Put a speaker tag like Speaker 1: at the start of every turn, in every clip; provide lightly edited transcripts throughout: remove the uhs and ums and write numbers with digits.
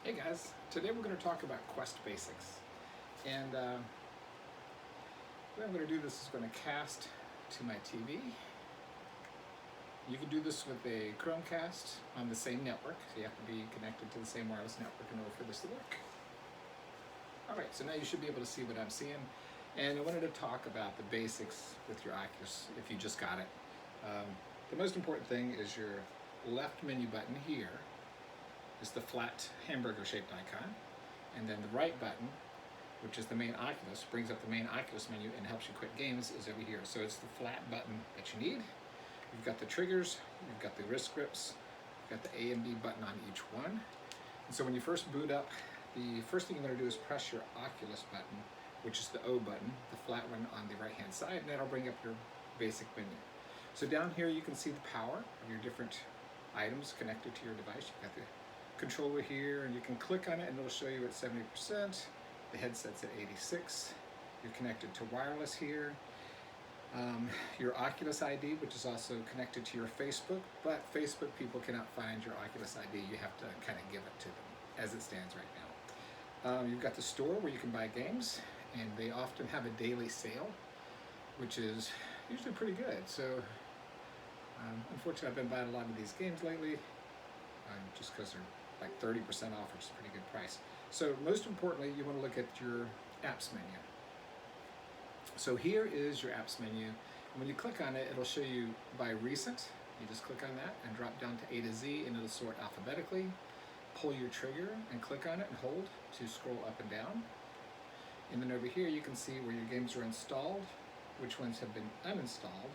Speaker 1: Hey guys, today we're going to talk about Quest basics. And the way I'm going to do this is going to cast to my TV. You can do this with a Chromecast on the same network, so you have to be connected to the same wireless network in order for this to work. Alright, so now you should be able to see what I'm seeing. And I wanted to talk about the basics with your Oculus if you just got it. The most important thing is your left menu button here is the flat hamburger shaped icon, and then the right button, which is the main Oculus, brings up the main Oculus menu and helps you quit games, is over here. So it's the flat button that you need. You've got the triggers, you've got the wrist grips, you've got the A and B button on each one. And so when you first boot up, the first thing you're going to do is press your Oculus button, which is the O button, the flat one on the right hand side, and that'll bring up your basic menu. So down here you can see the power of your different items connected to your device. You've got the controller here, and you can click on it and it'll show you at 70%. The headset's at 86. You're connected to wireless here. Your Oculus ID, which is also connected to your Facebook, but Facebook people cannot find your Oculus ID. You have to kind of give it to them as it stands right now. You've got the store where you can buy games, and they often have a daily sale, which is usually pretty good. So unfortunately, I've been buying a lot of these games lately just because they're like 30% off, which is a pretty good price. So most importantly, you want to look at your apps menu. So here is your apps menu. And when you click on it, it'll show you by recent. You just click on that and drop down to A to Z, and it'll sort alphabetically. Pull your trigger and click on it and hold to scroll up and down. And then over here, you can see where your games are installed, which ones have been uninstalled.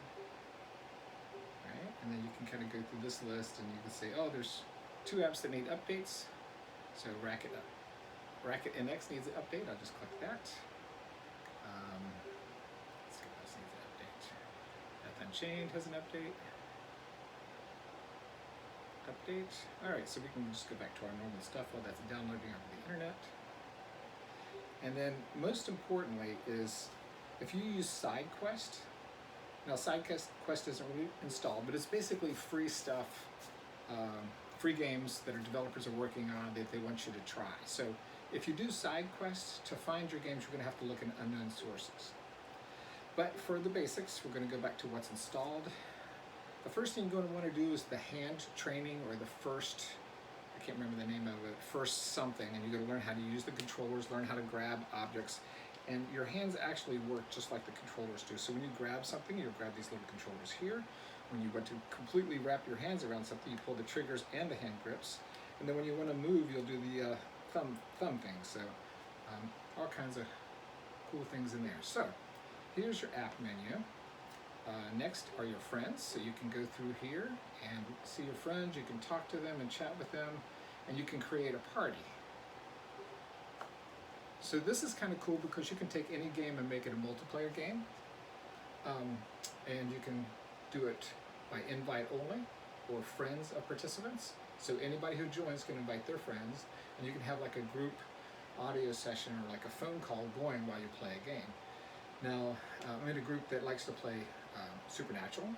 Speaker 1: Right? And then you can kind of go through this list, and you can say, oh, there's 2 apps that need updates. So Racket NX needs an update. I'll just click that. Let's see what else needs an update. Death Unchained has an update. All right, so we can just go back to our normal stuff while that's downloading over the internet. And then most importantly is if you use SideQuest. Now SideQuest isn't really installed, but it's basically free stuff, free games that our developers are working on that they want you to try. So if you do SideQuest, to find your games, you're going to have to look in unknown sources. But for the basics, we're going to go back to what's installed. The first thing you're going to want to do is the hand training, or the first, I can't remember the name of it, first something, and you're going to learn how to use the controllers, learn how to grab objects, and your hands actually work just like the controllers do. So when you grab something, you'll grab these little controllers here. When you want to completely wrap your hands around something, you pull the triggers and the hand grips. And then when you want to move, you'll do the thumb thing. So all kinds of cool things in there. So here's your app menu. Next are your friends. So you can go through here and see your friends. You can talk to them and chat with them, and you can create a party. So this is kind of cool because you can take any game and make it a multiplayer game. And you can do it by invite only or friends of participants. So anybody who joins can invite their friends, and you can have like a group audio session or like a phone call going while you play a game. Now, I'm in a group that likes to play Supernatural,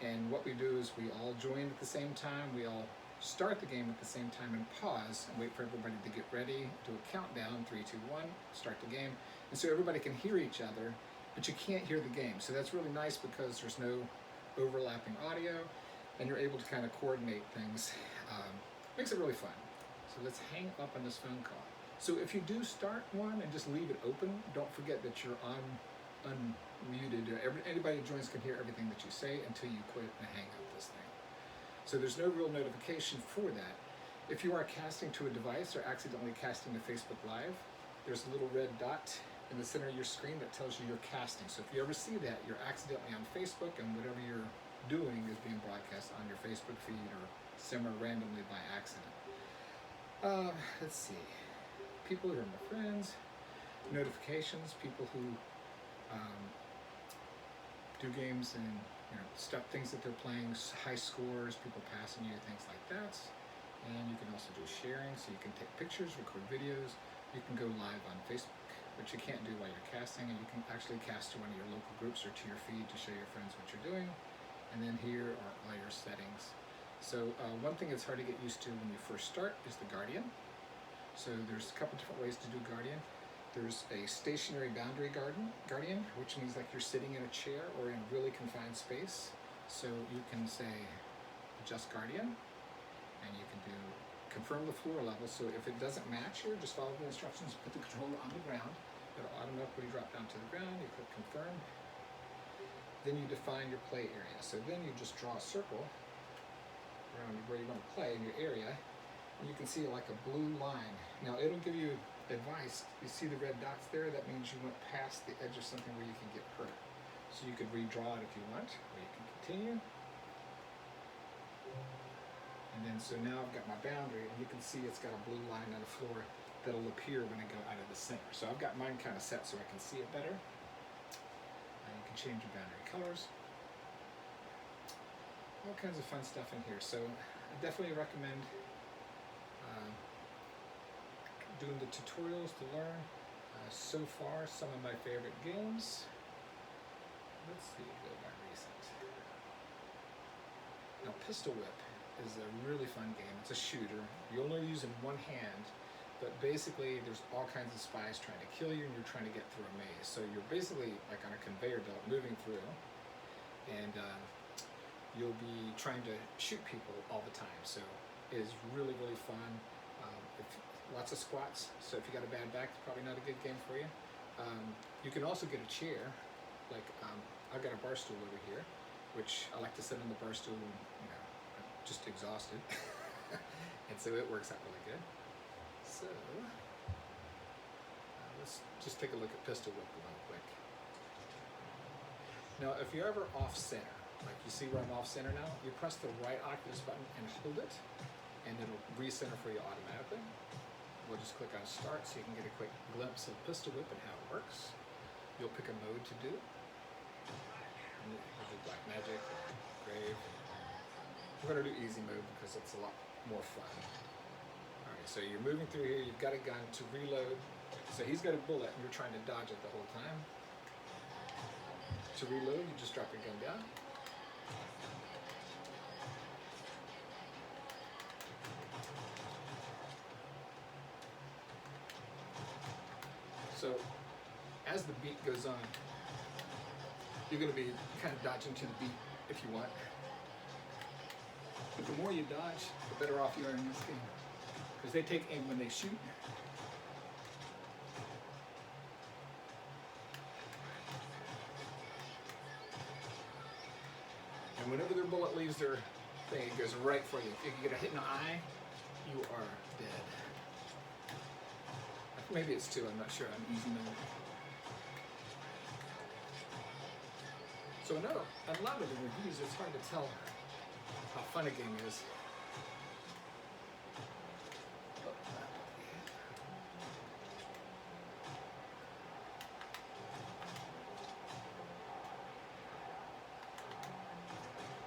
Speaker 1: and what we do is we all join at the same time, we all start the game at the same time and pause and wait for everybody to get ready, do a countdown, 3, 2, 1, start the game. And so everybody can hear each other, but you can't hear the game. So that's really nice because there's no overlapping audio, and you're able to kind of coordinate things. Makes it really fun. So let's hang up on this phone call. So if you do start one and just leave it open, don't forget that you're unmuted. Anybody who joins can hear everything that you say until you quit and hang up this thing. So there's no real notification for that. If you are casting to a device or accidentally casting to Facebook Live, there's a little red dot in the center of your screen that tells you you're casting. So if you ever see that, you're accidentally on Facebook, and whatever you're doing is being broadcast on your Facebook feed or somewhere randomly by accident. Let's see. People who are my friends, notifications, people who do games and things that they're playing, high scores, people passing you, things like that. And you can also do sharing, so you can take pictures, record videos. You can go live on Facebook, which you can't do while you're casting, and you can actually cast to one of your local groups or to your feed to show your friends what you're doing. And then here are all your settings. So one thing that's hard to get used to when you first start is the Guardian. So there's a couple different ways to do Guardian. There's a stationary boundary Guardian, which means like you're sitting in a chair or in a really confined space. So you can say adjust Guardian, and you can do confirm the floor level. So if it doesn't match here, just follow the instructions, put the controller on the ground. It'll automatically drop down to the ground. You click confirm. Then you define your play area. So then you just draw a circle around where you want to play in your area. And you can see like a blue line. Now it'll give you advice. You see the red dots there? That means you went past the edge of something where you can get hurt. So you could redraw it if you want, or you can continue. And then so now I've got my boundary, and you can see it's got a blue line on the floor that'll appear when I go out of the center. So I've got mine kind of set so I can see it better. And you can change your boundary colors. All kinds of fun stuff in here. So I definitely recommend doing the tutorials to learn. So far, some of my favorite games. Let's see, go by recent. Now, Pistol Whip is a really fun game. It's a shooter. You only use in one hand, but basically there's all kinds of spies trying to kill you, and you're trying to get through a maze. So you're basically like on a conveyor belt moving through, and you'll be trying to shoot people all the time. So it is really, really fun. Lots of squats, so if you got a bad back, it's probably not a good game for you. You can also get a chair, like I've got a bar stool over here, which I like to sit on the bar stool when I'm just exhausted, and so it works out really good. So let's just take a look at Pistol Whip real quick. Now, if you're ever off center, like you see where I'm off center now, you press the right Oculus button and hold it, and it'll recenter for you automatically. We'll just click on Start so you can get a quick glimpse of Pistol Whip and how it works. You'll pick a mode to do. We'll do Black Magic, Grave. We're going to do Easy mode because it's a lot more fun. Alright, so you're moving through here, you've got a gun to reload. So he's got a bullet and you're trying to dodge it the whole time. To reload, you just drop your gun down. So, as the beat goes on, you're going to be kind of dodging to the beat if you want. But the more you dodge, the better off you are in this game. Because they take aim when they shoot. And whenever their bullet leaves their thing, it goes right for you. If you get a hit in the eye, you are dead. Maybe it's 2, I'm not sure, on Easy mode. So in a lot of the reviews, it's hard to tell how fun a game is